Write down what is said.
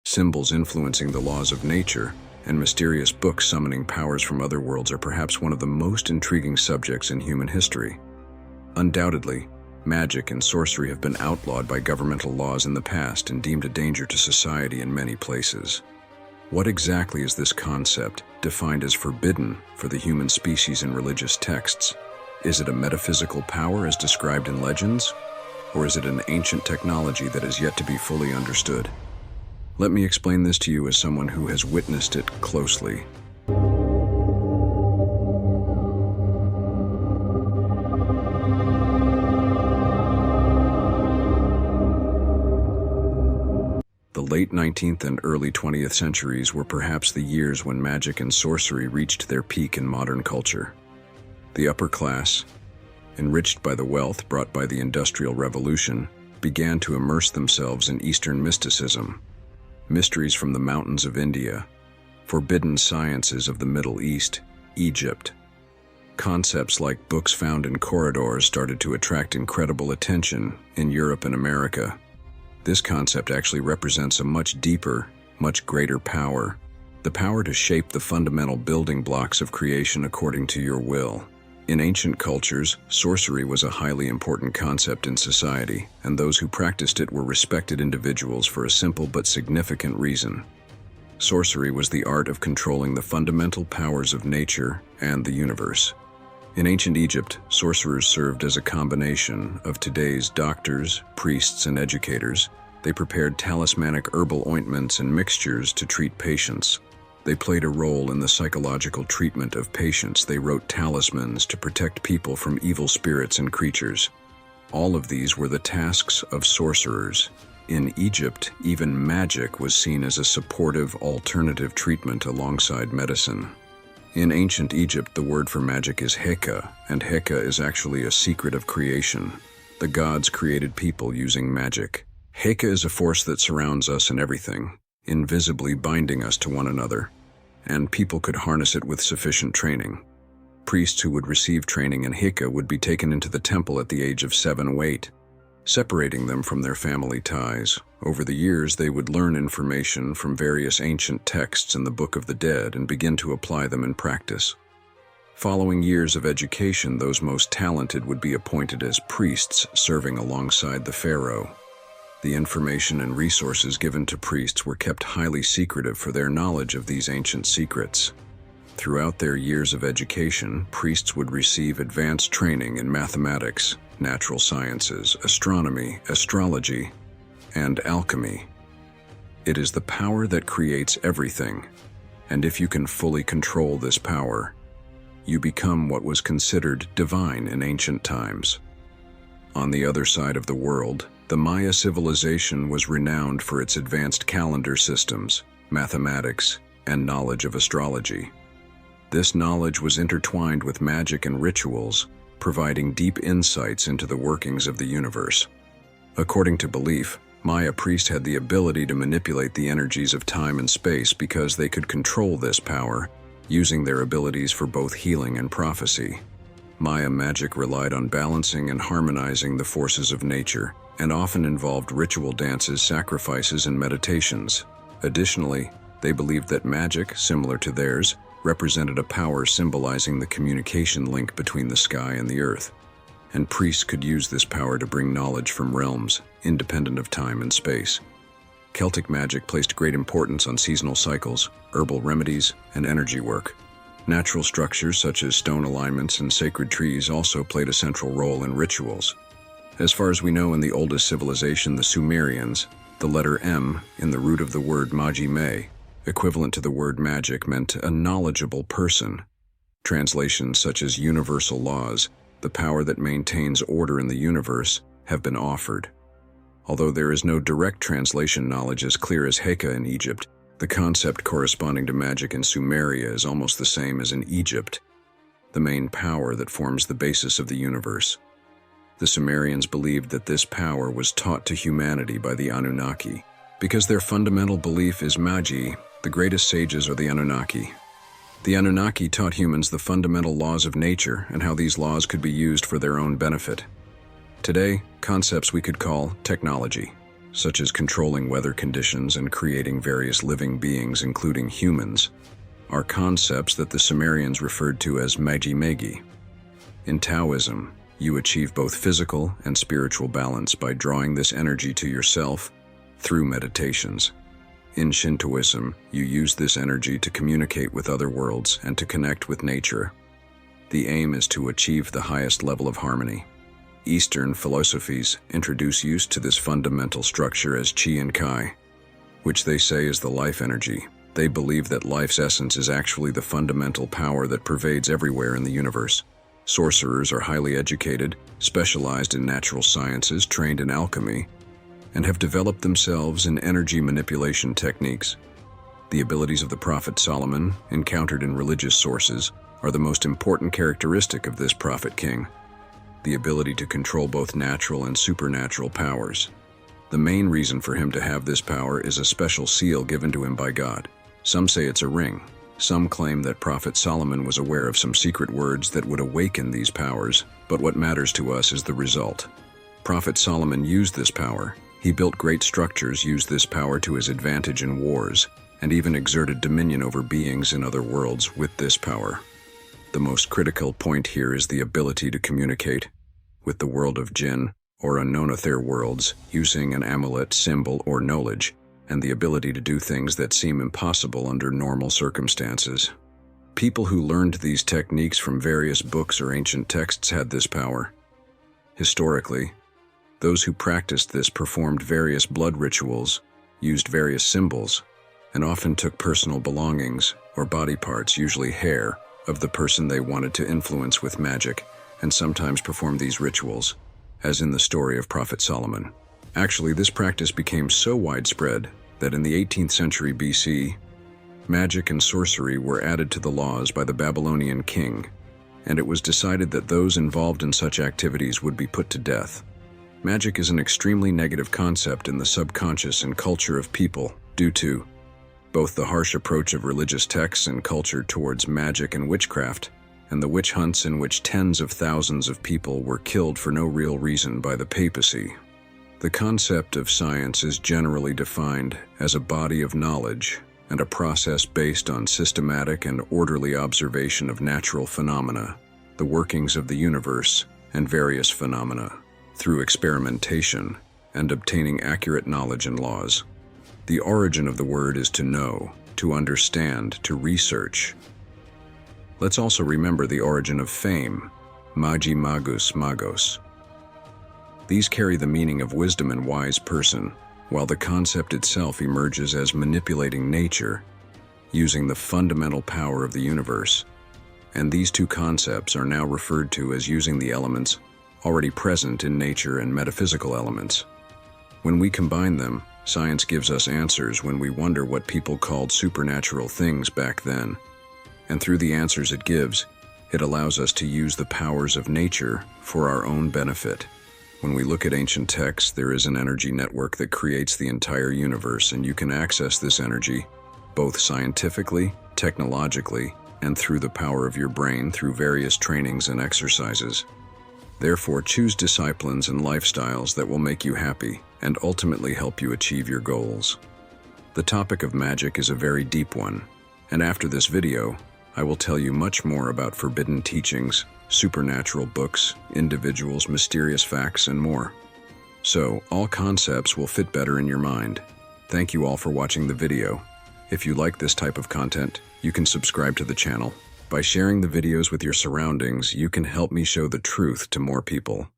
Symbols influencing the laws of nature, and mysterious books summoning powers from other worlds are perhaps one of the most intriguing subjects in human history. Undoubtedly, magic and sorcery have been outlawed by governmental laws in the past and deemed a danger to society in many places. What exactly is this concept, defined as forbidden for the human species in religious texts? Is it a metaphysical power as described in legends? Or is it an ancient technology that is yet to be fully understood? Let me explain this to you as someone who has witnessed it closely. The late 19th and early 20th centuries were perhaps the years when magic and sorcery reached their peak in modern culture. The upper class, enriched by the wealth brought by the Industrial Revolution, began to immerse themselves in Eastern mysticism, mysteries from the mountains of India, forbidden sciences of the Middle East, Egypt. Concepts like books found in corridors started to attract incredible attention in Europe and America. This concept actually represents a much deeper, much greater power, the power to shape the fundamental building blocks of creation according to your will. In ancient cultures, sorcery was a highly important concept in society, and those who practiced it were respected individuals for a simple but significant reason. Sorcery was the art of controlling the fundamental powers of nature and the universe. In ancient Egypt, sorcerers served as a combination of today's doctors, priests, and educators. They prepared talismanic herbal ointments and mixtures to treat patients. They played a role in the psychological treatment of patients. They wrote talismans to protect people from evil spirits and creatures. All of these were the tasks of sorcerers. In Egypt, even magic was seen as a supportive alternative treatment alongside medicine. In ancient Egypt, the word for magic is Heka, and Heka is actually a secret of creation. The gods created people using magic. Heka is a force that surrounds us and everything, invisibly binding us to one another, and people could harness it with sufficient training. Priests who would receive training in Heka would be taken into the temple at the age of 7 or 8, separating them from their family ties. Over the years, they would learn information from various ancient texts in the Book of the Dead and begin to apply them in practice. Following years of education, those most talented would be appointed as priests, serving alongside the pharaoh. The information and resources given to priests were kept highly secretive for their knowledge of these ancient secrets. Throughout their years of education, priests would receive advanced training in mathematics, natural sciences, astronomy, astrology, and alchemy. It is the power that creates everything, and if you can fully control this power, you become what was considered divine in ancient times. On the other side of the world, the Maya civilization was renowned for its advanced calendar systems, mathematics, and knowledge of astrology. This knowledge was intertwined with magic and rituals, providing deep insights into the workings of the universe. According to belief, Maya priests had the ability to manipulate the energies of time and space because they could control this power, using their abilities for both healing and prophecy. Maya magic relied on balancing and harmonizing the forces of nature, and often involved ritual dances, sacrifices, and meditations. Additionally, they believed that magic, similar to theirs, represented a power symbolizing the communication link between the sky and the earth, and priests could use this power to bring knowledge from realms independent of time and space. Celtic magic placed great importance on seasonal cycles, herbal remedies, and energy work. Natural structures such as stone alignments and sacred trees also played a central role in rituals. As far as we know, in the oldest civilization, the Sumerians, the letter M in the root of the word magi-me, equivalent to the word magic, meant a knowledgeable person. Translations such as universal laws, the power that maintains order in the universe, have been offered. Although there is no direct translation knowledge as clear as Heka in Egypt, the concept corresponding to magic in Sumeria is almost the same as in Egypt, the main power that forms the basis of the universe. The Sumerians believed that this power was taught to humanity by the Anunnaki. Because their fundamental belief is magi, the greatest sages are the Anunnaki. The Anunnaki taught humans the fundamental laws of nature and how these laws could be used for their own benefit. Today, concepts we could call technology, such as controlling weather conditions and creating various living beings, including humans, are concepts that the Sumerians referred to as magi-magi. In Taoism, you achieve both physical and spiritual balance by drawing this energy to yourself through meditations. In Shintoism, you use this energy to communicate with other worlds and to connect with nature. The aim is to achieve the highest level of harmony. Eastern philosophies introduce use to this fundamental structure as qi and kai, which they say is the life energy. They believe that life's essence is actually the fundamental power that pervades everywhere in the universe. Sorcerers are highly educated, specialized in natural sciences, trained in alchemy, and have developed themselves in energy manipulation techniques. The abilities of the Prophet Solomon, encountered in religious sources, are the most important characteristic of this prophet king: the ability to control both natural and supernatural powers. The main reason for him to have this power is a special seal given to him by God. Some say it's a ring. Some claim that Prophet Solomon was aware of some secret words that would awaken these powers, but what matters to us is the result. Prophet Solomon used this power. He built great structures, used this power to his advantage in wars, and even exerted dominion over beings in other worlds with this power. The most critical point here is the ability to communicate with the world of jinn, or unknown ether worlds, using an amulet, symbol, or knowledge, and the ability to do things that seem impossible under normal circumstances. People who learned these techniques from various books or ancient texts had this power. Historically, those who practiced this performed various blood rituals, used various symbols, and often took personal belongings or body parts, usually hair, of the person they wanted to influence with magic, and sometimes performed these rituals, as in the story of Prophet Solomon. Actually, this practice became so widespread that in the 18th century BC, magic and sorcery were added to the laws by the Babylonian king, and it was decided that those involved in such activities would be put to death. Magic is an extremely negative concept in the subconscious and culture of people due to both the harsh approach of religious texts and culture towards magic and witchcraft, and the witch hunts in which tens of thousands of people were killed for no real reason by the papacy. The concept of science is generally defined as a body of knowledge and a process based on systematic and orderly observation of natural phenomena, the workings of the universe, and various phenomena, through experimentation and obtaining accurate knowledge and laws. The origin of the word is to know, to understand, to research. Let's also remember the origin of fame, magi magus magos. These carry the meaning of wisdom and wise person, while the concept itself emerges as manipulating nature, using the fundamental power of the universe. And these two concepts are now referred to as using the elements already present in nature and metaphysical elements. When we combine them, science gives us answers when we wonder what people called supernatural things back then. And through the answers it gives, it allows us to use the powers of nature for our own benefit. When we look at ancient texts, there is an energy network that creates the entire universe, and you can access this energy both scientifically, technologically, and through the power of your brain through various trainings and exercises. Therefore, choose disciplines and lifestyles that will make you happy and ultimately help you achieve your goals. The topic of magic is a very deep one, and after this video, I will tell you much more about forbidden teachings, supernatural books, individuals, mysterious facts, and more. So, all concepts will fit better in your mind. Thank you all for watching the video. If you like this type of content, you can subscribe to the channel. By sharing the videos with your surroundings, you can help me show the truth to more people.